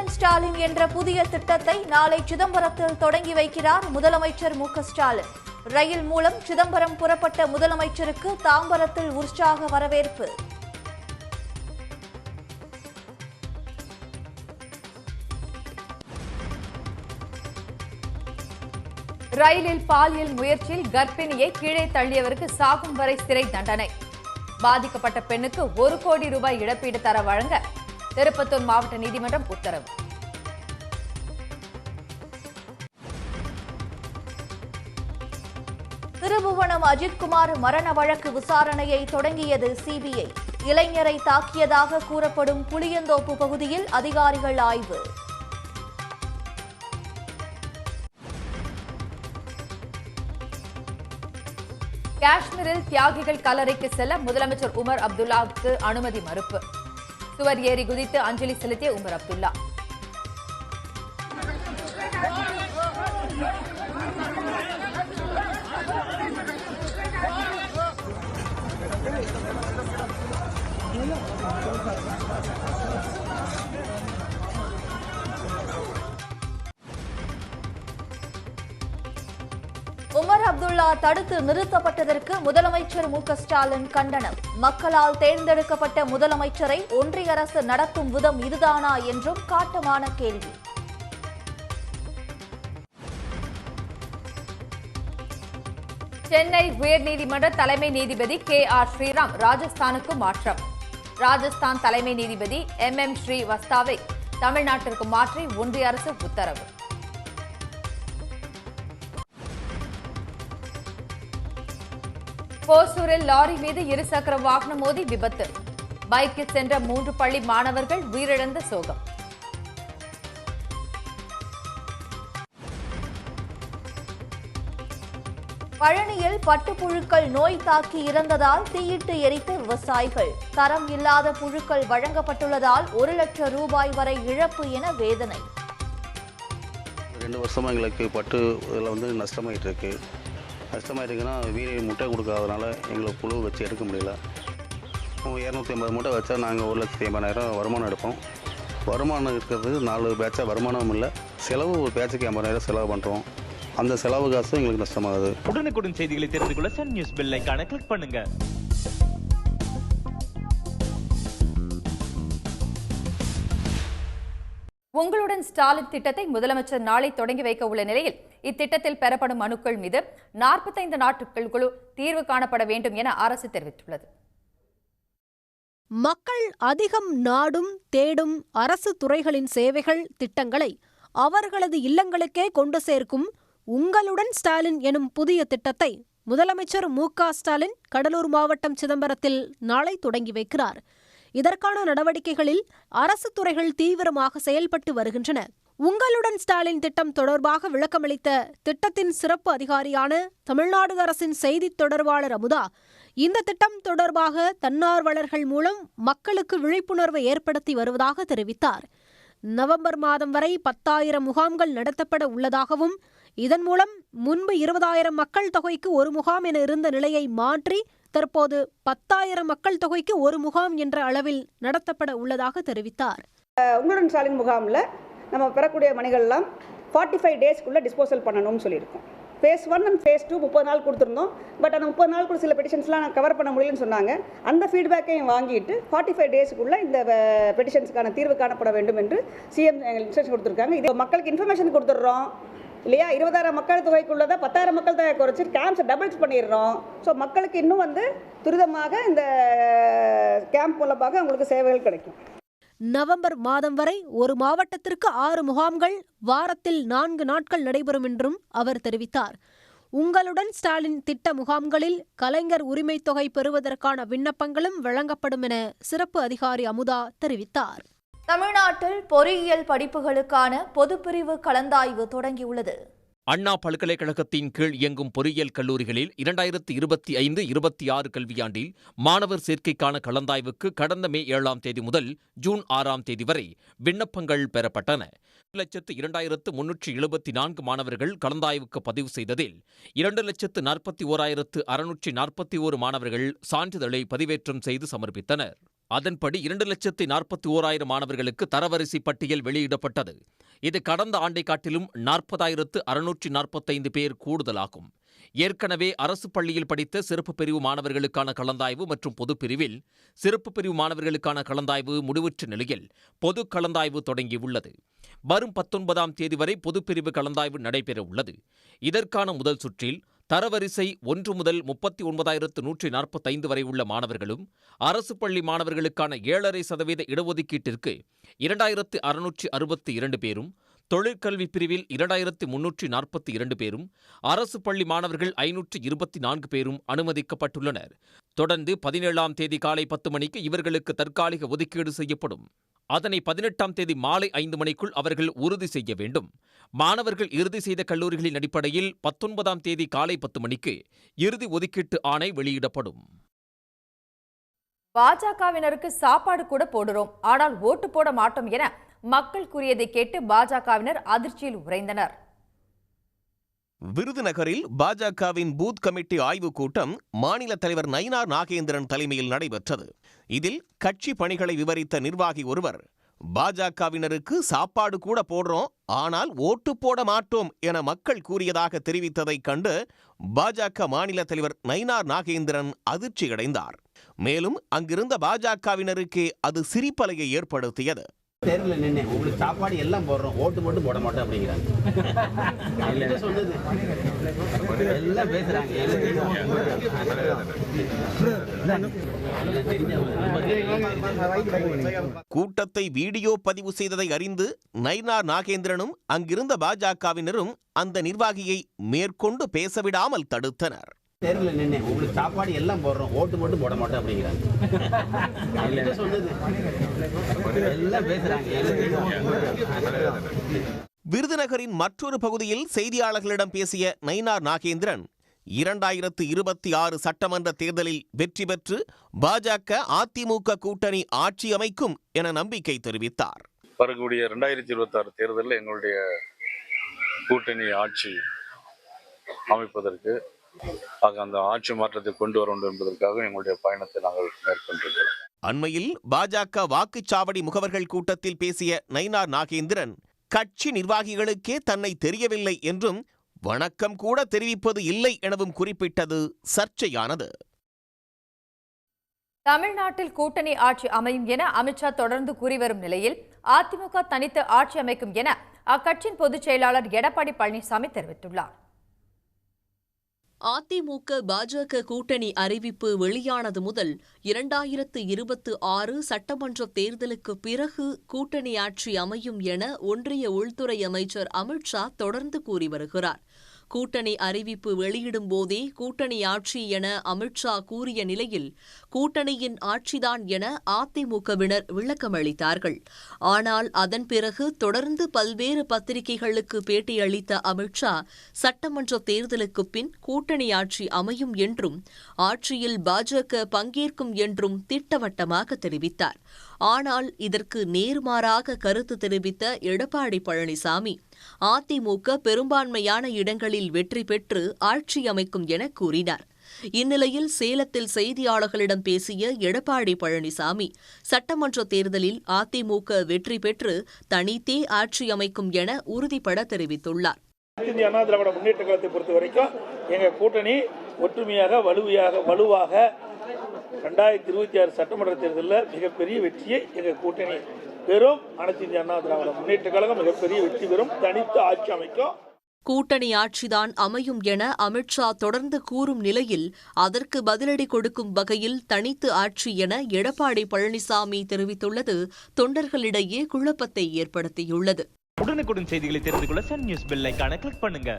உங்களுடன் ஸ்டாலின் என்ற புதிய திட்டத்தை நாளை சிதம்பரத்தில் தொடங்கி வைக்கிறார் முதலமைச்சர் மு.க.ஸ்டாலின். ரயில் மூலம் சிதம்பரம் புறப்பட்ட முதலமைச்சருக்கு தாம்பரத்தில் உற்சாக வரவேற்பு. ரயிலில் பாலியல் முயற்சியில் கர்ப்பிணியை கீழே தள்ளியவருக்கு சாகும் வரை சிறை தண்டனை. பாதிக்கப்பட்ட பெண்ணுக்கு 1 கோடி ரூபாய் இழப்பீடு தர வழங்க திருப்பத்தூர் மாவட்ட நீதிமன்றம் உத்தரவு. திருபுவனம் அஜித்குமார் மரண வழக்கு விசாரணையை தொடங்கியது சிபிஐ. இளைஞரை தாக்கியதாக கூறப்படும் புளியந்தோப்பு பகுதியில் அதிகாரிகள் ஆய்வு. காஷ்மீரில் தியாகிகள் கல்லறைக்கு செல்ல முதலமைச்சர் உமர் அப்துல்லாவுக்கு அனுமதி மறுப்பு. சுவர் ஏறி குதித்து அஞ்சலி செலுத்திய உமர் அப்துல்லா. உமர் அப்துல்லா தடுத்து நிறுத்தப்பட்டதற்கு முதலமைச்சர் மு.க.ஸ்டாலின் கண்டனம். மக்களால் தேர்ந்தெடுக்கப்பட்ட முதலமைச்சரை ஒன்றிய அரசு நடத்தும் விதம் இதுதானா என்றும் காட்டமான கேள்வி. சென்னை உயர்நீதிமன்ற தலைமை நீதிபதி K.R. ஸ்ரீராம் ராஜஸ்தானுக்கு மாற்றம். ராஜஸ்தான் தலைமை நீதிபதி M.M. ஸ்ரீவஸ்தாவை தமிழ்நாட்டிற்கு மாற்றி ஒன்றிய அரசு உத்தரவு. ஓசூரில் லாரி மீது இருசக்கர வாகனம் மோதி விபத்து. பைக்கில் சென்ற 3 பள்ளி மாணவர்கள் உயிரிழந்த சோகம். பழனியில் பட்டுப்புழுக்கள் நோய் தாக்கி இறந்ததால் தீயிட்டு எரித்த விவசாயிகள். தரம் இல்லாத புழுக்கள் வழங்கப்பட்டுள்ளதால் 1 லட்சம் ரூபாய் வரை இழப்பு என வேதனை. 2 வருஷமா எங்களுக்கு பட்டு இதில் நஷ்டமாயிட்டு இருக்கு. கஷ்டமாயிருக்குன்னா வீடு முட்டை கொடுக்காதனால எங்களுக்கு புழு வச்சு எடுக்க முடியல. 250 மூட்டை வச்சா நாங்கள் 1,80,000 வருமானம் எடுப்போம். வருமானம் இருக்கிறது 4 பேட்சாக வருமானமும் இல்லை. செலவு ஒரு பேட்சுக்கு 50,000 செலவு பண்ணுறோம். அந்த செலவு காசு எங்களுக்கு நஷ்டமாகுது. உடனுக்குடன் செய்திகளை தெரிந்து கொள்ள சன் நியூஸ் பெல் ஐகானை கிளிக் பண்ணுங்க. உங்களுடன் ஸ்டாலின் திட்டத்தை முதலமைச்சர் நாளை தொடங்கி வைக்க உள்ள நிலையில் இத்திட்டத்தில் பெறப்படும் மனுக்கள் மீது 45 நாட்களுக்குள் தீர்வு காணப்பட வேண்டும் என அரசு தெரிவித்துள்ளது. மக்கள் அதிகம் நாடும் தேடும் அரசு துறைகளின் சேவைகள் திட்டங்களை அவர்களது இல்லங்களுக்கே கொண்டு சேர்க்கும் உங்களுடன் ஸ்டாலின் எனும் புதிய திட்டத்தை முதலமைச்சர் மு.க.ஸ்டாலின் கடலூர் மாவட்டம் சிதம்பரத்தில் நாளை தொடங்கி வைக்கிறார். இதற்கான நடவடிக்கைகளில் அரசு துறைகள் தீவிரமாக செயல்பட்டு வருகின்றன. உங்களுடன் ஸ்டாலின் திட்டம் தொடர்பாக விளக்கமளித்த திட்டத்தின் சிறப்பு அதிகாரியான தமிழ்நாடு அரசின் செய்தித் தொடர்பாளர் அமுதா, இந்த திட்டம் தொடர்பாக தன்னார்வலர்கள் மூலம் மக்களுக்கு விழிப்புணர்வை ஏற்படுத்தி வருவதாக தெரிவித்தார். நவம்பர் மாதம் வரை 10,000 முகாம்கள் நடத்தப்பட உள்ளதாகவும், இதன் மூலம் முன்பு 20,000 மக்கள் தொகைக்கு ஒரு முகாம் என இருந்த நிலையை மாற்றி தற்போது 10,000 மக்கள் தொகைக்கு ஒரு முகாம் என்ற அளவில் நடத்தப்பட உள்ளதாக தெரிவித்தார். உங்களுடன் ஸ்டாலின் முகாமில் நம்ம பெறக்கூடிய மணிகள்லாம் 45 டேஸ்க்குள்ளே டிஸ்போசல் பண்ணணும்னு சொல்லியிருக்கோம். ஃபேஸ் 1 அண்ட் ஃபேஸ் 2 30 நாள் கொடுத்துருந்தோம். பட் அந்த 30 நாளுக்குள்ள சில பெட்டிஷன்ஸ்லாம் நான் கவர் பண்ண முடியலன்னு சொன்னாங்க. அந்த ஃபீட்பேக்கையும் வாங்கிட்டு 45 டேஸ்க்குள்ளே இந்த பெட்டிஷன்ஸுக்கான தீர்வு காணப்பட வேண்டும் என்று சிஎம் இன்ஸ்ட்ரக்ஷன் கொடுத்துருக்காங்க. இது மக்களுக்கு இன்ஃபர்மேஷன் கொடுத்துட்றோம் இல்லையா. 20,000 மக்கள் தொகைக்குள்ளதை 10,000 மக்கள் தொகை குறைச்சி கேம்ப்ஸை டபுள்ஸ் பண்ணிடுறோம். ஸோ மக்களுக்கு இன்னும் துரிதமாக இந்த கேம்ப் மூலமாக அவங்களுக்கு சேவைகள் கிடைக்கும். நவம்பர் மாதம் வரை ஒரு மாவட்டத்திற்கு 6 முகாம்கள் வாரத்தில் 4 நாட்கள் நடைபெறும் என்றும் அவர் தெரிவித்தார். உங்களுடன் ஸ்டாலின் திட்ட முகாம்களில் கலைஞர் உரிமைத் தொகை பெறுவதற்கான விண்ணப்பங்களும் வழங்கப்படும் என சிறப்பு அதிகாரி அமுதா தெரிவித்தார். தமிழ்நாட்டில் பொறியியல் படிப்புகளுக்கான பொதுப்பிரிவு கலந்தாய்வு தொடங்கியுள்ளது. அண்ணா பல்கலைக்கழகத்தின் கீழ் இயங்கும் பொறியியல் கல்லூரிகளில் 2025-26 கல்வியாண்டில் மாணவர் சேர்க்கைக்கான கலந்தாய்வுக்கு கடந்த மே 7ஆம் தேதி முதல் ஜூன் 6ஆம் தேதி வரை விண்ணப்பங்கள் பெறப்பட்டன. 1,02,374 மாணவர்கள் கலந்தாய்வுக்கு பதிவு செய்ததில் 2,41,641 மாணவர்கள் சான்றிதழை பதிவேற்றம் செய்து சமர்ப்பித்தனர். அதன்படி 2,41,000 மாணவர்களுக்கு தரவரிசை பட்டியல் வெளியிடப்பட்டது. இது கடந்த ஆண்டை காட்டிலும் 40,645 பேர் கூடுதலாகும். ஏற்கனவே அரசு பள்ளியில் படித்த சிறப்பு பிரிவு மாணவர்களுக்கான கலந்தாய்வு மற்றும் பொதுப் பிரிவில் சிறப்பு பிரிவு மாணவர்களுக்கான கலந்தாய்வு முடிவுற்ற நிலையில் பொது கலந்தாய்வு தொடங்கியுள்ளது. வரும் 19ஆம் தேதி வரை பொதுப்பிரிவு கலந்தாய்வு நடைபெற உள்ளது. இதற்கான முதல் சுற்றில் தரவரிசை 1 முதல் 39,145 வரை உள்ள மாணவர்களும், அரசு பள்ளி மாணவர்களுக்கான 7.5% இடஒதுக்கீட்டிற்கு 2,662 பேரும், தொழிற்கல்வி பிரிவில் 2,342 பேரும், அரசு பள்ளி மாணவர்கள் 524 பேரும் அனுமதிக்கப்பட்டுள்ளனர். தொடர்ந்து 17ஆம் தேதி காலை 10 மணிக்கு இவர்களுக்கு தற்காலிக ஒதுக்கீடு செய்யப்படும். அதனை 18ஆம் தேதி மாலை 5 மணிக்குள் அவர்கள் உறுதி செய்ய வேண்டும். மாணவர்கள் இறுதி செய்த கல்லூரிகளின் அடிப்படையில் 19ஆம் தேதி காலை 10 மணிக்கு இறுதி ஒதுக்கீட்டு ஆணை வெளியிடப்படும். பாஜகவினருக்கு சாப்பாடு கூட போடுறோம், ஆனால் ஓட்டு போட மாட்டோம் என மக்கள் கூறியதை கேட்டு பாஜகவினர் அதிர்ச்சியில் உறைந்தனர். விருதுநகரில் பாஜகவின் பூத் கமிட்டி ஆய்வுக் கூட்டம் மாநில தலைவர் நயினார் நாகேந்திரன் தலைமையில் நடைபெற்றது. இதில் கட்சி பணிகளை விவரித்த நிர்வாகி ஒருவர், பாஜகவினருக்கு சாப்பாடு கூட போடுறோம், ஆனால் ஓட்டு போட மாட்டோம் என மக்கள் கூறியதாக தெரிவித்ததைக் கண்டு பாஜக மாநில தலைவர் நயினார் நாகேந்திரன் அதிர்ச்சியடைந்தார். மேலும் அங்கிருந்த பாஜகவினருக்கே அது சிரிப்பலையை ஏற்படுத்தியது. தேர்தலில் நின்று உங்களுக்கு சாப்பாடு எல்லாம் போடுறோம், ஓட்டு மட்டும் போட மாட்டோம் அப்படிங்கிறாங்க. சொன்னது எல்லாம் பேசுறாங்க. கூட்டத்தை வீடியோ பதிவு செய்ததை அறிந்து நயினார் நாகேந்திரனும் அங்கிருந்த பாஜகவினரும் அந்த நிர்வாகியை மேற்கொண்டு பேசவிடாமல் தடுத்தனர். தேர்தலில் நின்று உங்களுக்கு சாப்பாடு எல்லாம் போடுறோம், ஓட்டு மட்டும் போட மாட்டோம் அப்படிங்கிறாங்க. சொன்னது எல்லாம் பேசுறாங்க. விருதுநகரின் மற்றொரு பகுதியில் செய்தியாளர்களிடம் பேசிய நயினார் நாகேந்திரன், 2026 சட்டமன்ற தேர்தலில் வெற்றி பெற்று பாஜக அதிமுக கூட்டணி ஆட்சி அமைக்கும் என நம்பிக்கை தெரிவித்தார். வரக்கூடிய 2026 தேர்தலில் எங்களுடைய கூட்டணி ஆட்சி அமைப்பதற்கு, அந்த ஆட்சி மாற்றத்தை கொண்டு வர வேண்டும் என்பதற்காக எங்களுடைய பயணத்தை நாங்கள் மேற்கொண்டிருக்கிறோம். அண்மையில் பாஜக வாக்குச்சாவடி முகவர்கள் கூட்டத்தில் பேசிய நயினார் நாகேந்திரன், கட்சி நிர்வாகிகளுக்கே தன்னை தெரியவில்லை என்றும் வணக்கம் கூட தெரிவிப்பது இல்லை எனவும் குறிப்பிட்டது சர்ச்சையானது. தமிழ்நாட்டில் கூட்டணி ஆட்சி அமையும் என அமித்ஷா தொடர்ந்து கூறி வரும் நிலையில் அதிமுக தனித்து ஆட்சி அமைக்கும் என அக்கட்சியின் பொதுச் செயலாளர் எடப்பாடி பழனிசாமி தெரிவித்துள்ளார். அதிமுக பாஜக கூட்டணி அறிவிப்பு வெளியானது முதல் 2026 சட்டமன்ற தேர்தலுக்கு பிறகு கூட்டணி ஆட்சி அமையும் என ஒன்றிய உள்துறை அமைச்சர் அமித்ஷா தொடர்ந்து கூறி வருகிறார். கூட்டணி அறிவிப்பு வெளியிடும் போதே கூட்டணி ஆட்சி என அமித்ஷா கூறிய நிலையில் கூட்டணியின் ஆட்சிதான் என அதிமுகவினர் விளக்கமளித்தார்கள். ஆனால் அதன் பிறகு தொடர்ந்து பல்வேறு பத்திரிகைகளுக்கு பேட்டியளித்த அமித்ஷா, சட்டமன்ற தேர்தலுக்கு பின் கூட்டணி ஆட்சி அமையும் என்றும் ஆட்சியில் பாஜக பங்கேற்கும் என்றும் திட்டவட்டமாக தெரிவித்தார். ஆனால் இதற்கு நேர்மாறாக கருத்து தெரிவித்த எடப்பாடி பழனிசாமி, அதிமுக பெரும்பான்மையான இடங்களில் வெற்றி பெற்று ஆட்சி அமைக்கும் என கூறினார். இந்நிலையில் சேலத்தில் செய்தியாளர்களிடம் பேசிய எடப்பாடி பழனிசாமி, சட்டமன்ற தேர்தலில் அதிமுக வெற்றி பெற்று தனித்தே ஆட்சி அமைக்கும் என உறுதிபட தெரிவித்துள்ளார். இந்திய அண்ணா திராவிட முன்னேற்ற கழகத்தை பொறுத்த வரைக்கும் எங்க கூட்டணி ஒற்றுமையாக வலுவாக 2026 சட்டமன்ற தேர்தலில் மிகப்பெரிய வெற்றியை எங்க கூட்டணி பெறும். அனைத்து இந்திய அண்ணா திராவிட முன்னேற்ற கழகம் மிகப்பெரிய வெற்றி பெறும், தனித்து ஆட்சி அமைக்கும். கூட்டணி ஆட்சிதான் அமையும் என அமித்ஷா தொடர்ந்து கூறும் நிலையில் அதற்கு பதிலடி கொடுக்கும் வகையில் தனித்து ஆட்சி என எடப்பாடி பழனிசாமி தெரிவித்துள்ளது தொண்டர்களிடையே குழப்பத்தை ஏற்படுத்தியுள்ளது. உடனுக்குடன் செய்திகளை தெரிந்து கொள்ள சன் நியூஸ் பெல் ஐகானை கிளிக் பண்ணுங்க.